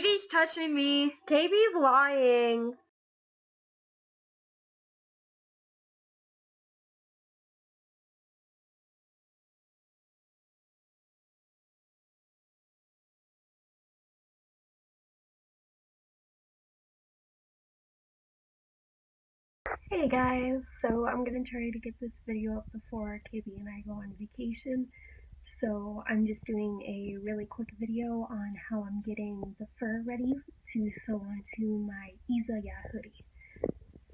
Katie's touching me. KB's lying. Hey guys, so I'm gonna try to get this video up before KB and I go on vacation. So I'm just doing a really quick video on how I'm getting the fur ready to sew onto my Izaya hoodie.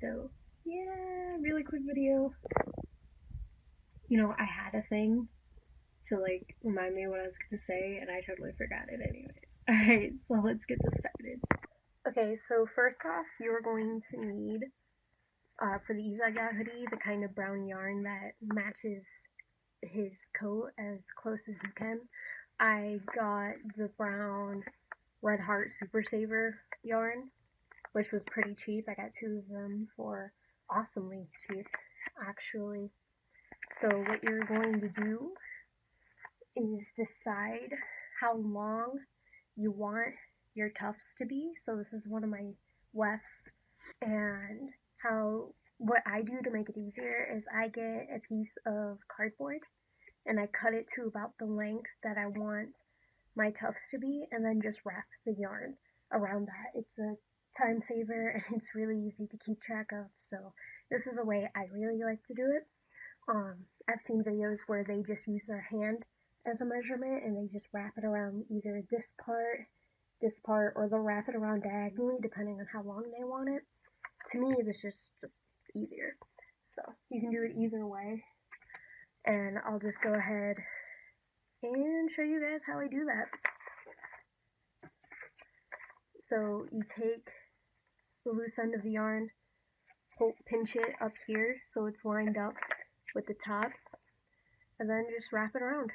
So yeah, really quick video. You know, I had a thing to like remind me what I was gonna say and I totally forgot it anyways. Alright, so let's get this started. Okay, so first off, you're going to need for the Izaya hoodie, the kind of brown yarn that matches his coat as close as you can. I got the brown Red Heart Super Saver yarn, which was pretty cheap. I got 2 of them for awesomely cheap, actually. So what you're going to do is decide how long you want your tufts to be. So this is one of my wefts, and what I do to make it easier is I get a piece of cardboard and I cut it to about the length that I want my tufts to be, and then just wrap the yarn around that. It's a time saver and it's really easy to keep track of, so this is a way I really like to do it. I've seen videos where they just use their hand as a measurement and they just wrap it around either this part, or they'll wrap it around diagonally depending on how long they want it. To me, this is just easier. So you can do it either way. And I'll just go ahead and show you guys how I do that. So you take the loose end of the yarn, pinch it up here so it's lined up with the top, and then just wrap it around.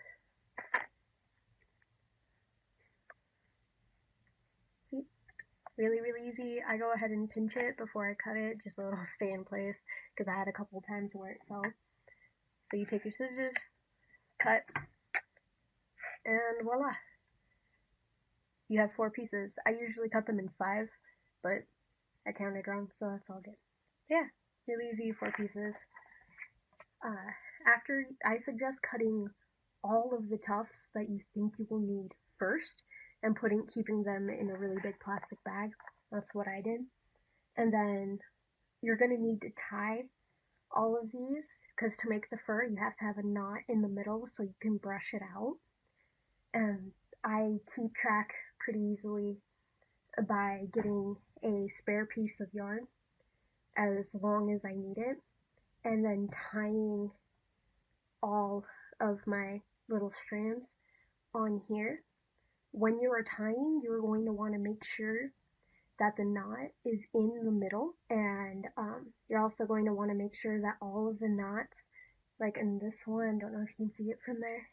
See? Really, really easy. I go ahead and pinch it before I cut it just so it'll stay in place, because I had a couple times where it fell. So you take your scissors, cut, and voila. You have 4 pieces. I usually cut them in 5, but I counted wrong, so that's all good. Yeah, really easy, 4 pieces. After, I suggest cutting all of the tufts that you think you will need first, and keeping them in a really big plastic bag. That's what I did. And then you're going to need to tie all of these, because to make the fur, you have to have a knot in the middle so you can brush it out. And I keep track pretty easily by getting a spare piece of yarn as long as I need it, and then tying all of my little strands on here. When you are tying, you're going to want to make sure that the knot is in the middle, and you're also going to want to make sure that all of the knots, like in this one, don't know if you can see it from there,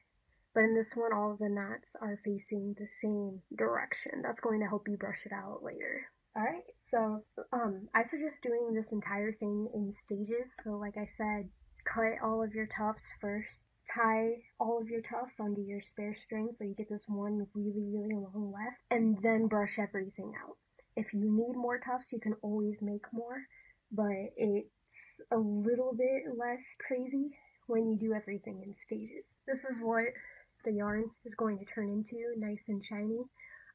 but in this one, all of the knots are facing the same direction. That's going to help you brush it out later. Alright, so I suggest doing this entire thing in stages. So like I said, cut all of your tufts first, tie all of your tufts onto your spare string so you get this one really, really long weft, and then brush everything out. If you need more tufts, you can always make more, but it's a little bit less crazy when you do everything in stages. This is what the yarn is going to turn into, nice and shiny.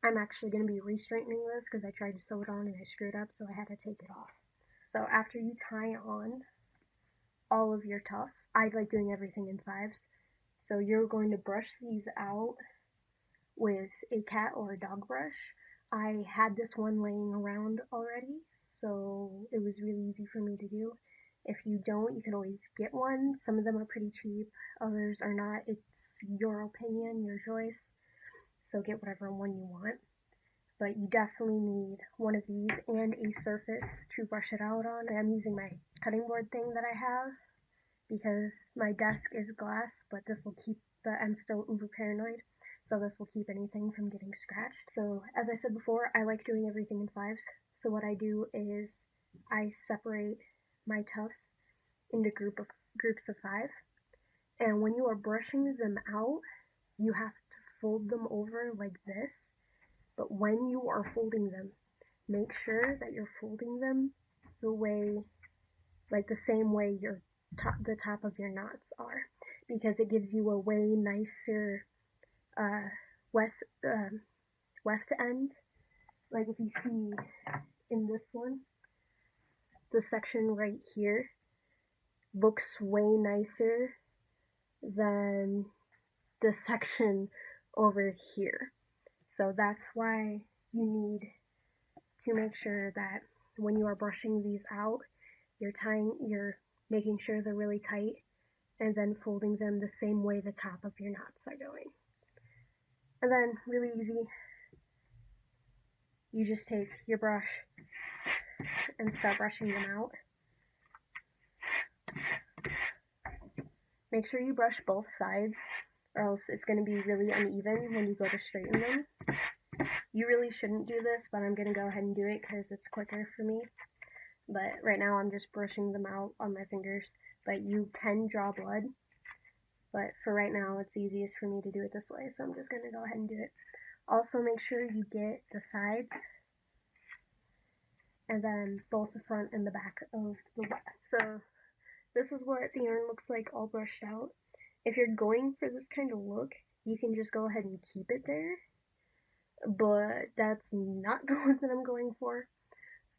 I'm actually going to be re-straightening this because I tried to sew it on and I screwed up, so I had to take it off. So after you tie on all of your tufts, I like doing everything in 5s. So you're going to brush these out with a cat or a dog brush. I had this one laying around already, so it was really easy for me to do. If you don't, you can always get one. Some of them are pretty cheap, others are not. It's your opinion, your choice. So get whatever one you want. But you definitely need one of these and a surface to brush it out on. I'm using my cutting board thing that I have because my desk is glass, but this will keep I'm still uber paranoid, so this will keep anything from getting scratched. So as I said before, I like doing everything in 5s. So what I do is I separate my tufts into groups of 5. And when you are brushing them out, you have to fold them over like this But when you are folding them, make sure that you're folding them the way, like the same way the top of your knots are, because it gives you a way nicer uh, weft weft end. Like if you see in this one, the section right here looks way nicer than the section over here. So that's why you need to make sure that when you are brushing these out, you're making sure they're really tight and then folding them the same way the top of your knots are going. And then really easy, you just take your brush and start brushing them out. Make sure you brush both sides or else it's going to be really uneven when you go to straighten them. You really shouldn't do this, but I'm going to go ahead and do it because it's quicker for me. But right now I'm just brushing them out on my fingers, but you can draw blood. But for right now it's easiest for me to do it this way, so I'm just going to go ahead and do it. Also make sure you get the sides and then both the front and the back of the web. So this is what the yarn looks like all brushed out. If you're going for this kind of look, you can just go ahead and keep it there, but that's not the look that I'm going for.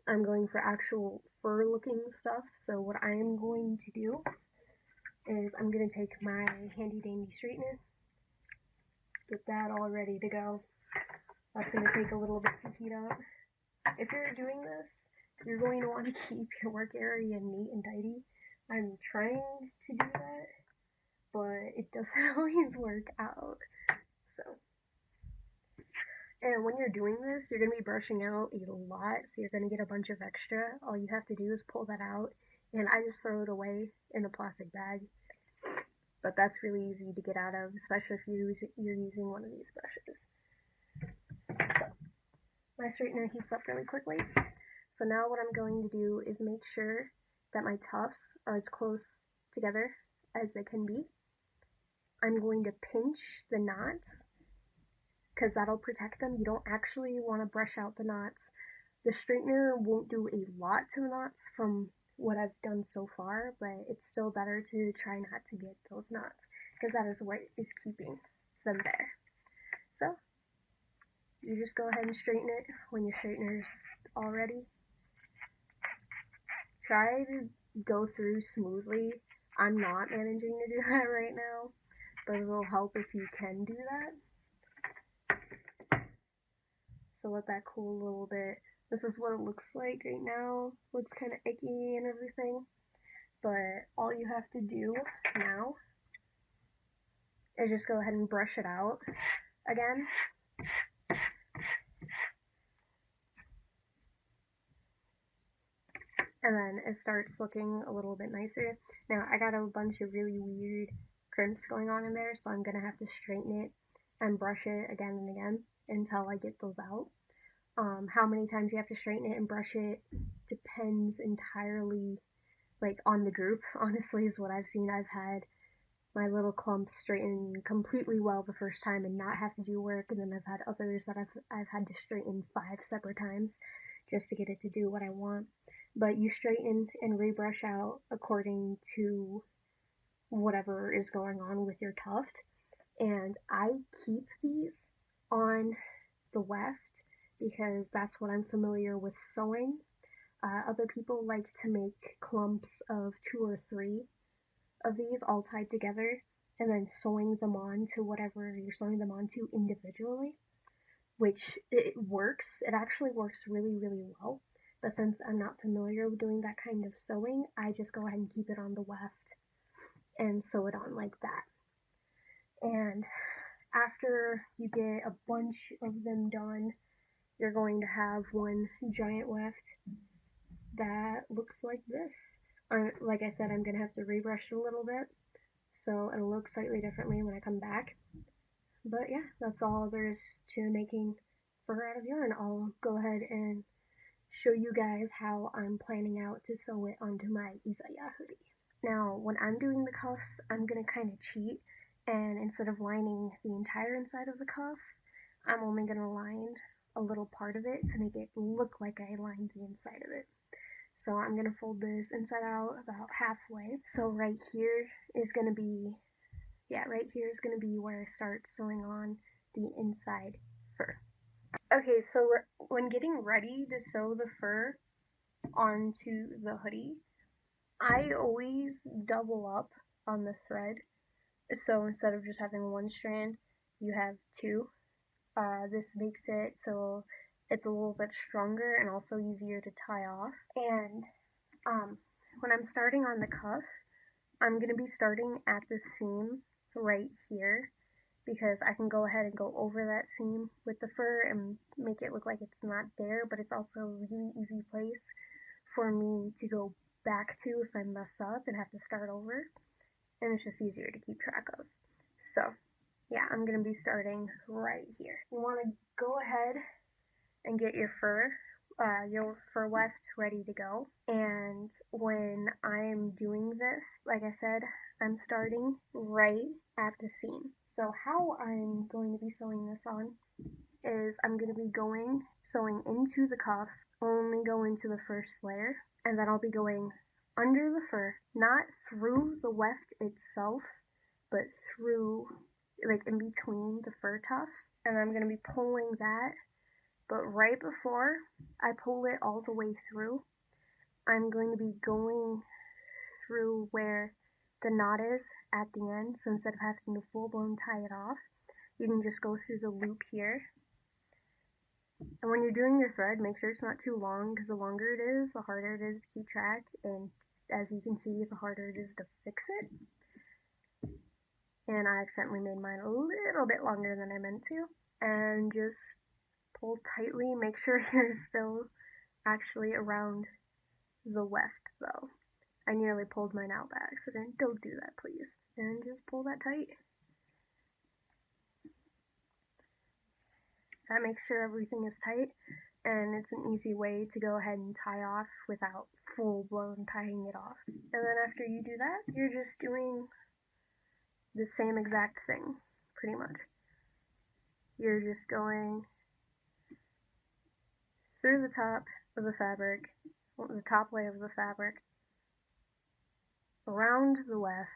I'm going for actual fur looking stuff, so what I am going to do is I'm going to take my handy dandy straightener, get that all ready to go. That's going to take a little bit to heat up. If you're doing this, you're going to want to keep your work area neat and tidy. I'm trying to do that, but it doesn't always work out. So, and when you're doing this, you're going to be brushing out a lot, so you're going to get a bunch of extra. All you have to do is pull that out, and I just throw it away in a plastic bag. But that's really easy to get out of, especially if you're using one of these brushes. So, my straightener heats up really quickly. So now what I'm going to do is make sure that my tufts are as close together as they can be. I'm going to pinch the knots because that'll protect them. You don't actually want to brush out the knots. The straightener won't do a lot to the knots from what I've done so far, but it's still better to try not to get those knots because that is what is keeping them there. So you just go ahead and straighten it when your straightener's all ready. Try to go through smoothly. I'm not managing to do that right now, but it'll help if you can do that. So let that cool a little bit. This is what it looks like right now. Looks kind of icky and everything, but all you have to do now is just go ahead and brush it out again. And then it starts looking a little bit nicer. Now I got a bunch of really weird crimps going on in there, so I'm going to have to straighten it and brush it again and again until I get those out. How many times you have to straighten it and brush it depends entirely like on the group, honestly, is what I've seen. I've had my little clumps straighten completely well the first time and not have to do work, and then I've had others that I've had to straighten 5 separate times just to get it to do what I want. But you straighten and rebrush out according to whatever is going on with your tuft. And I keep these on the weft because that's what I'm familiar with sewing. Other people like to make clumps of 2 or 3 of these all tied together and then sewing them on to whatever you're sewing them onto individually, which it works. It actually works really, really well. But since I'm not familiar with doing that kind of sewing, I just go ahead and keep it on the weft and sew it on like that. And after you get a bunch of them done, you're going to have one giant weft that looks like this. Like I said, I'm going to have to rebrush it a little bit, so it'll look slightly differently when I come back. But yeah, that's all there is to making fur out of yarn. I'll go ahead and show you guys how I'm planning out to sew it onto my Izaya hoodie. Now, when I'm doing the cuffs, I'm going to kind of cheat, and instead of lining the entire inside of the cuff, I'm only going to line a little part of it to make it look like I lined the inside of it. So I'm going to fold this inside out about halfway. So right here is going to be, right here is going to be where I start sewing on the inside fur. Okay, so when getting ready to sew the fur onto the hoodie, I always double up on the thread. So instead of just having one strand, you have two. This makes it so it's a little bit stronger and also easier to tie off. And when I'm starting on the cuff, I'm going to be starting at the seam right here because I can go ahead and go over that seam with the fur and make it look like it's not there, but it's also a really easy place for me to go back to if I mess up and have to start over, and it's just easier to keep track of. So yeah, I'm going to be starting right here. You want to go ahead and get your fur weft ready to go. And when I'm doing this, like I said, I'm starting right at the seam. So how I'm going to be sewing this on is I'm going to be sewing into the cuff, only go into the first layer, and then I'll be going under the fur, not through the weft itself, but through, like in between the fur tufts, and I'm going to be pulling that. But right before I pull it all the way through, I'm going to be going through where the knot is at the end. So instead of having to full-blown tie it off, you can just go through the loop here. And when you're doing your thread, make sure it's not too long, because the longer it is, the harder it is to keep track. And as you can see, the harder it is to fix it. And I accidentally made mine a little bit longer than I meant to. And just pull tightly, make sure you're still actually around the weft though. I nearly pulled mine out by accident. Don't do that, please. And just pull that tight. That makes sure everything is tight, and it's an easy way to go ahead and tie off without full-blown tying it off. And then after you do that, you're just doing the same exact thing, pretty much. You're just going through the top of the fabric, the top layer of the fabric, around the weft,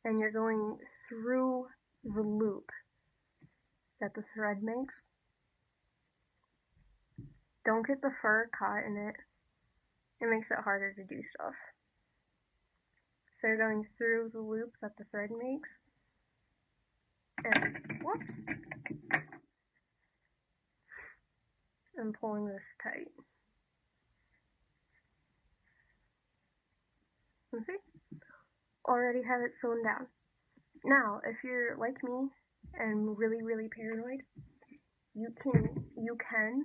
and you're going through the loop that the thread makes. Don't get the fur caught in it. It makes it harder to do stuff. So you're going through the loop that the thread makes, and whoops, and pulling this tight. You see? Already have it sewn down. Now, if you're like me and really, really paranoid, you can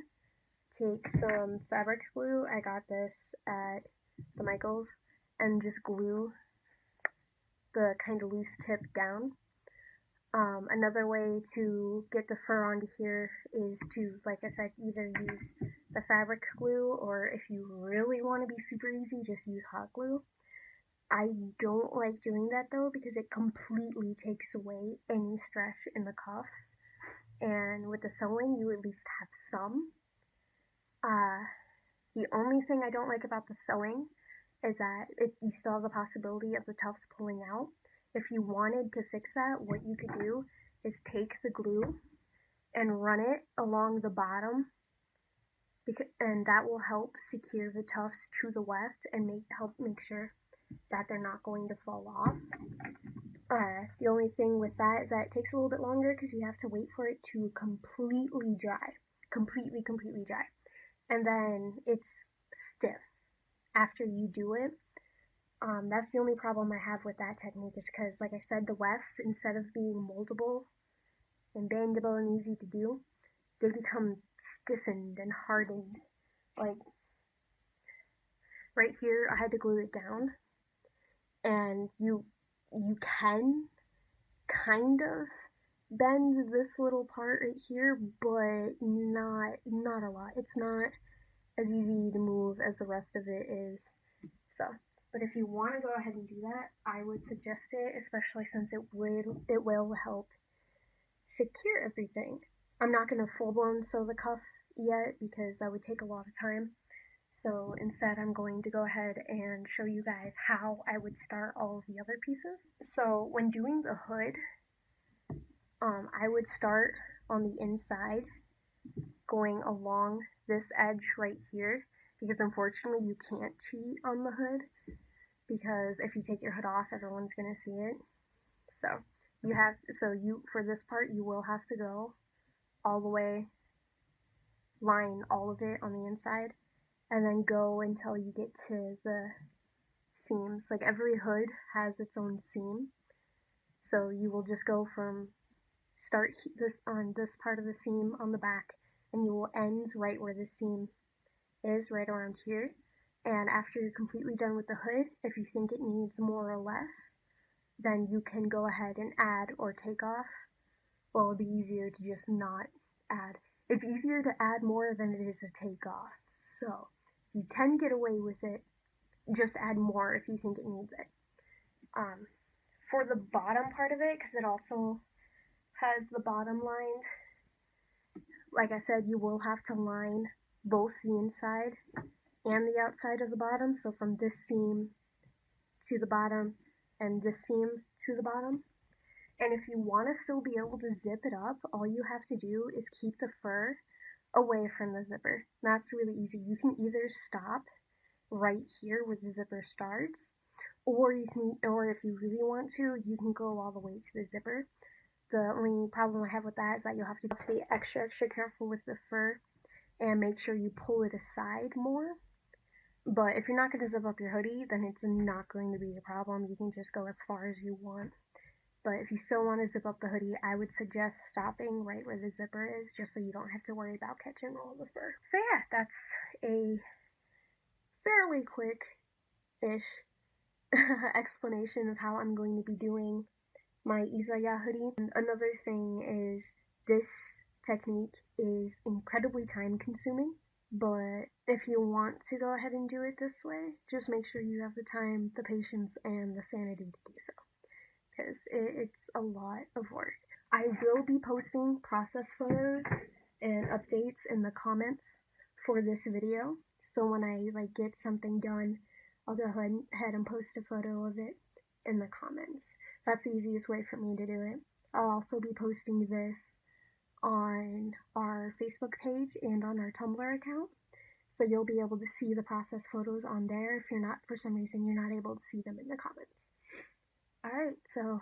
take some fabric glue. I got this at the Michaels, and just glue the kind of loose tip down. Another way to get the fur onto here is to, like I said, either use the fabric glue, or if you really want to be super easy, just use hot glue. I don't like doing that though, because it completely takes away any stretch in the cuffs, and with the sewing you at least have some. The only thing I don't like about the sewing is that you still have the possibility of the tufts pulling out. If you wanted to fix that, what you could do is take the glue and run it along the bottom, and that will help secure the tufts to the weft and help make sure that they're not going to fall off. The only thing with that is that it takes a little bit longer because you have to wait for it to completely dry. Completely dry. And then it's stiff after you do it. That's the only problem I have with that technique, is because, like I said, the wefts, instead of being moldable and bendable and easy to do, they become stiffened and hardened. Like, right here, I had to glue it down, and you can kind of bend this little part right here, but not a lot. It's not as easy to move as the rest of it is. So, but if you want to go ahead and do that, I would suggest it, especially since it will help secure everything. I'm not going to full-blown sew the cuff yet because that would take a lot of time. So instead I'm going to go ahead and show you guys how I would start all of the other pieces. So when doing the hood, I would start on the inside, going along this edge right here, because unfortunately you can't cheat on the hood, because if you take your hood off, everyone's going to see it. For this part, you will have to go all the way, line all of it on the inside, and then go until you get to the seams. Like every hood has its own seam, so you will just go from start this on this part of the seam on the back, and you will end right where the seam is, right around here. And after you're completely done with the hood, if you think it needs more or less, then you can go ahead and add or take off. Well, it'll be easier to just not add. It's easier to add more than it is to take off. So, you can get away with it, just add more if you think it needs it. For the bottom part of it, because it also has the bottom lined, like I said, you will have to line both the inside and the outside of the bottom, so from this seam to the bottom and this seam to the bottom. And if you want to still be able to zip it up, all you have to do is keep the fur away from the zipper. That's really easy. You can either stop right here where the zipper starts, or if you really want to, you can go all the way to the zipper. The only problem I have with that is that you'll have to be extra careful with the fur and make sure you pull it aside more. But if you're not going to zip up your hoodie, then it's not going to be a problem. You can just go as far as you want. But if you still want to zip up the hoodie, I would suggest stopping right where the zipper is, just so you don't have to worry about catching all the fur. So yeah, that's a fairly quick-ish explanation of how I'm going to be doing my Izaya hoodie. And another thing is, this technique is incredibly time consuming, but if you want to go ahead and do it this way, just make sure you have the time, the patience, and the sanity to do so, because it's a lot of work. I will be posting process photos and updates in the comments for this video, so when I get something done, I'll go ahead and post a photo of it in the comments. That's the easiest way for me to do it. I'll also be posting this on our Facebook page and on our Tumblr account, so you'll be able to see the process photos on there if for some reason you're not able to see them in the comments. Alright, so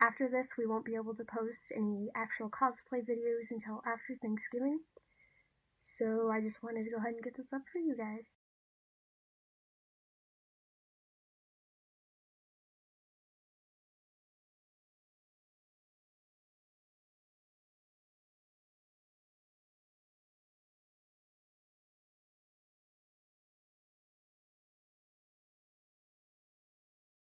after this we won't be able to post any actual cosplay videos until after Thanksgiving, so I just wanted to go ahead and get this up for you guys.